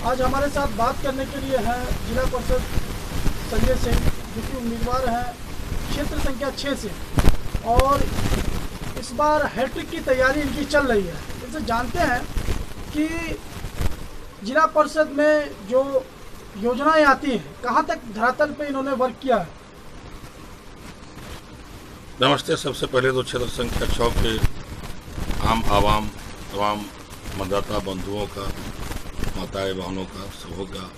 आज हमारे साथ बात करने के लिए हैं जिला परिषद संजय सिंह, जो कि उम्मीदवार हैं क्षेत्र संख्या 6 से, और इस बार हैट्रिक की तैयारी इनकी चल रही है। इनसे जानते हैं कि जिला परिषद में जो योजनाएं आती हैं, कहां तक धरातल पे इन्होंने वर्क किया है। नमस्ते। सबसे पहले तो क्षेत्र संख्या 6 के आम आवाम, तमाम मतदाता बंधुओं का, माताएं बहनों का, सबों का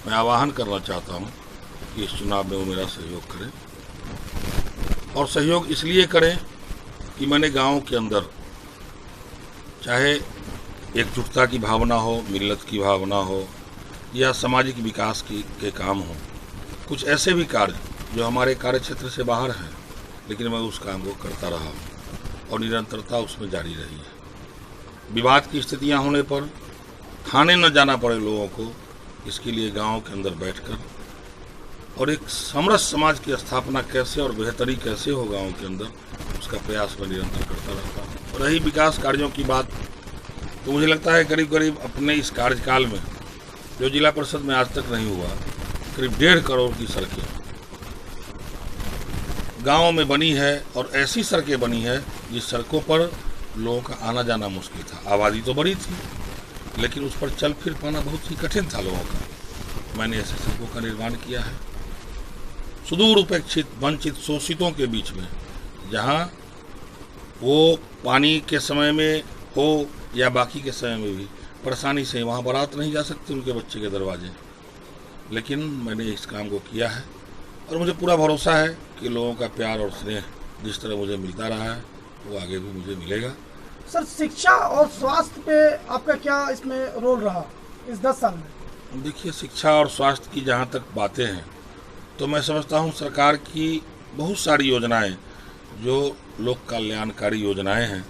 मैं आह्वान करना चाहता हूं कि इस चुनाव में वो मेरा सहयोग करें। और सहयोग इसलिए करें कि मैंने गांव के अंदर चाहे एकजुटता की भावना हो, मिल्लत की भावना हो, या सामाजिक विकास के काम हो, कुछ ऐसे भी कार्य जो हमारे कार्य क्षेत्र से बाहर हैं, लेकिन मैं उस काम को करता रहा और निरंतरता उसमें जारी रही है। विवाद की स्थितियां होने पर थाने न जाना पड़े लोगों को, इसके लिए गांव के अंदर बैठकर और एक समरस समाज की स्थापना कैसे और बेहतरी कैसे हो गांव के अंदर, उसका प्रयास मैं निरंतर करता रहता हूँ। और रही विकास कार्यों की बात, तो मुझे लगता है करीब करीब अपने इस कार्यकाल में जो जिला परिषद में आज तक नहीं हुआ, करीब 1.5 करोड़ की सड़कें गाँव में बनी है। और ऐसी सड़कें बनी है जिस सड़कों पर लोगों का आना जाना मुश्किल था। आबादी तो बड़ी थी, लेकिन उस पर चल फिर पाना बहुत ही कठिन था लोगों का। मैंने ऐसे सड़कों का निर्माण किया है सुदूर उपेक्षित, वंचित, शोषितों के बीच में, जहां वो पानी के समय में हो या बाकी के समय में भी परेशानी से वहां बारात नहीं जा सकती उनके बच्चे के दरवाजे। लेकिन मैंने इस काम को किया है और मुझे पूरा भरोसा है कि लोगों का प्यार और स्नेह जिस तरह मुझे मिलता रहा है वो आगे भी मुझे मिलेगा। सर, शिक्षा और स्वास्थ्य पे आपका क्या इसमें रोल रहा इस 10 साल में? देखिए, शिक्षा और स्वास्थ्य की जहाँ तक बातें हैं, तो मैं समझता हूँ सरकार की बहुत सारी योजनाएं जो लोक कल्याणकारी योजनाएं हैं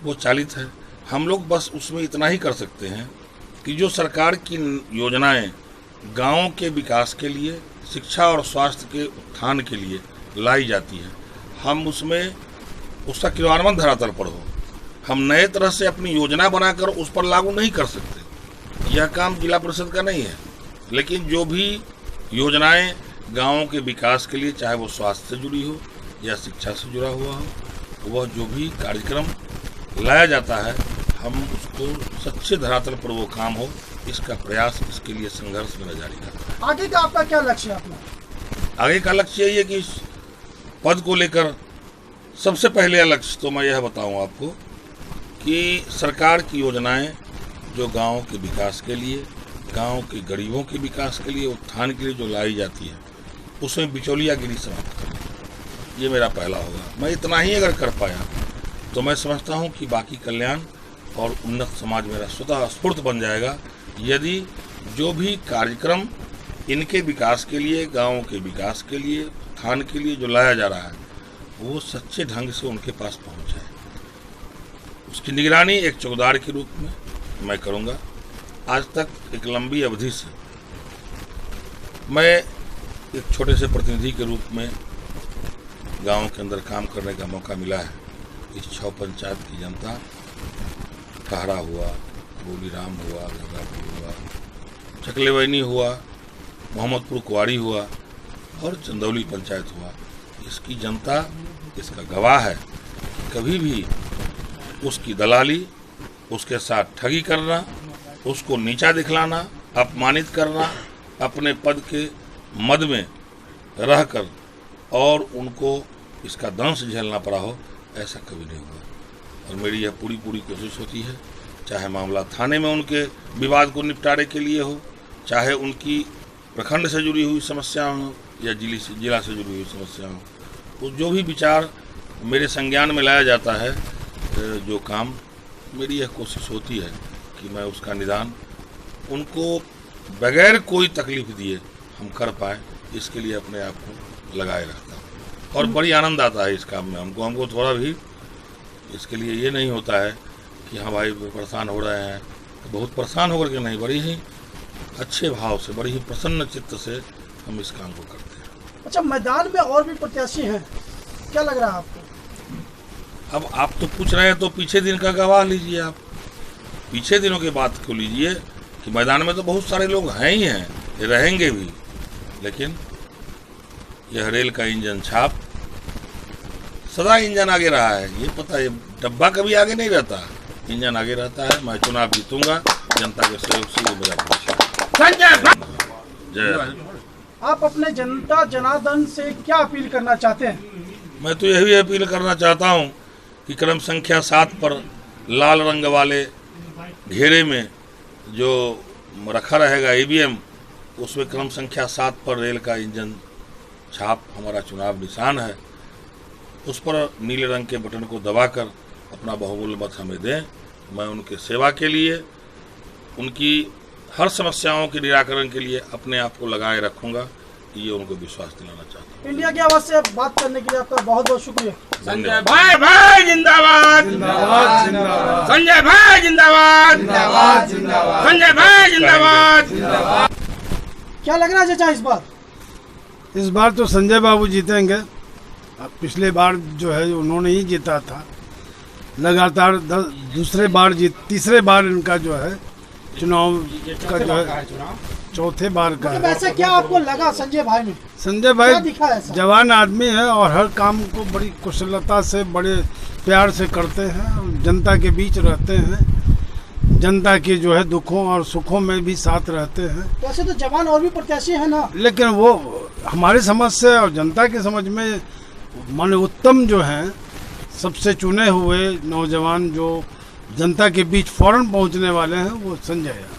वो चालित है। हम लोग बस उसमें इतना ही कर सकते हैं कि जो सरकार की योजनाएं गाँव के विकास के लिए, शिक्षा और स्वास्थ्य के उत्थान के लिए लाई जाती है, हम उसमें उसका क्रियान्वयन धरातल पर हो। हम नए तरह से अपनी योजना बनाकर उस पर लागू नहीं कर सकते, यह काम जिला परिषद का नहीं है। लेकिन जो भी योजनाएं गाँव के विकास के लिए, चाहे वो स्वास्थ्य से जुड़ी हो या शिक्षा से जुड़ा हुआ हो, वह जो भी कार्यक्रम लाया जाता है, हम उसको सच्चे धरातल पर वो काम हो, इसका प्रयास, इसके लिए संघर्ष मेरा जारी रहता है। आगे का आपका क्या लक्ष्य है अपना? आगे का लक्ष्य यही है कि इस पद को लेकर सबसे पहले लक्ष्य तो मैं यह बताऊं आपको कि सरकार की योजनाएं जो गांव के विकास के लिए, गांव के गरीबों के विकास के लिए, उत्थान के लिए जो लाई जाती है, उसमें बिचौलियागिरी समाप्त करना, ये मेरा पहला होगा। मैं इतना ही अगर कर पाया तो मैं समझता हूं कि बाकी कल्याण और उन्नत समाज मेरा स्वतः स्फूर्त बन जाएगा, यदि जो भी कार्यक्रम इनके विकास के लिए, गाँव के विकास के लिए, उत्थान के लिए जो लाया जा रहा है, वो सच्चे ढंग से उनके पास पहुंच जाए। उसकी निगरानी एक चौकीदार के रूप में मैं करूंगा। आज तक एक लंबी अवधि से मैं एक छोटे से प्रतिनिधि के रूप में गांव के अंदर काम करने का मौका मिला है। इस 6 पंचायत की जनता, कहरा हुआ, बोलीराम हुआ, गंगापुर हुआ, चकलेवैनी हुआ, मोहम्मदपुर कुआरी हुआ और चंदौली पंचायत हुआ, इसकी जनता इसका गवाह है। कभी भी उसकी दलाली, उसके साथ ठगी करना, उसको नीचा दिखलाना, अपमानित करना, अपने पद के मद में रहकर और उनको इसका दंश झेलना पड़ा हो, ऐसा कभी नहीं हुआ। और मेरी यह पूरी कोशिश होती है, चाहे मामला थाने में उनके विवाद को निपटारे के लिए हो, चाहे उनकी प्रखंड से जुड़ी हुई समस्या हो या जिला से जुड़ी हुई समस्या हो, तो जो भी विचार मेरे संज्ञान में लाया जाता है, जो काम, मेरी यह कोशिश होती है कि मैं उसका निदान उनको बगैर कोई तकलीफ दिए हम कर पाए, इसके लिए अपने आप को लगाए रखता हूँ। और बड़ी आनंद आता है इस काम में हमको थोड़ा भी इसके लिए ये नहीं होता है कि हाँ भाई परेशान हो रहे हैं, तो बहुत परेशान होकर के नहीं, बड़ी ही अच्छे भाव से, बड़ी ही प्रसन्न चित्त से हम इस काम को करते हैं। अच्छा, मैदान में और भी प्रत्याशी हैं, क्या लग रहा है आपको? अब आप तो पूछ रहे हैं तो पीछे दिन का गवाह लीजिए। आप पीछे दिनों की बात को लीजिए कि मैदान में तो बहुत सारे लोग हैं ही हैं, ये रहेंगे भी, लेकिन यह रेल का इंजन छाप सदा इंजन आगे रहा है। ये पता, ये डब्बा कभी आगे नहीं रहता, इंजन आगे रहता है। मैं चुनाव जीतूंगा जनता के सहयोग से, ये मेरा भविष्य। जय। आप अपने जनता जनार्दन से क्या अपील करना चाहते हैं? मैं तो यही अपील करना चाहता हूं कि क्रम संख्या 7 पर लाल रंग वाले घेरे में जो रखा रहेगा ईवीएम, उसमें क्रम संख्या 7 पर रेल का इंजन छाप हमारा चुनाव निशान है। उस पर नीले रंग के बटन को दबाकर अपना बहुमूल्य मत हमें दें। मैं उनके सेवा के लिए, उनकी हर समस्याओं के निराकरण के लिए अपने आप को लगाए रखूंगा, ये उनको विश्वास दिलाना चाहता हूँ। इंडिया की आवाज से बात करने के लिए आपका बहुत बहुत शुक्रिया। संजय भाई जिंदाबाद, जिंदाबाद जिंदाबाद। संजय भाई जिंदाबाद, जिंदाबाद जिंदाबाद। संजय भाई जिंदाबाद। क्या लग रहा है चाचा इस बार तो संजय बाबू जीतेंगे। अब पिछले बार जो है उन्होंने ही जीता था, लगातार तीसरे बार इनका जो है चुनाव का जो है चौथे बार का है। वैसे क्या आपको लगा संजय भाई में? संजय भाई जवान आदमी है और हर काम को बड़ी कुशलता से, बड़े प्यार से करते हैं और जनता के बीच रहते हैं, जनता के जो है दुखों और सुखों में भी साथ रहते हैं। वैसे तो जवान और भी प्रत्याशी है ना, लेकिन वो हमारी समझ से और जनता की समझ में माने उत्तम जो हैं, सबसे चुने हुए नौजवान जो जनता के बीच फौरन पहुंचने वाले हैं, वो संजय है।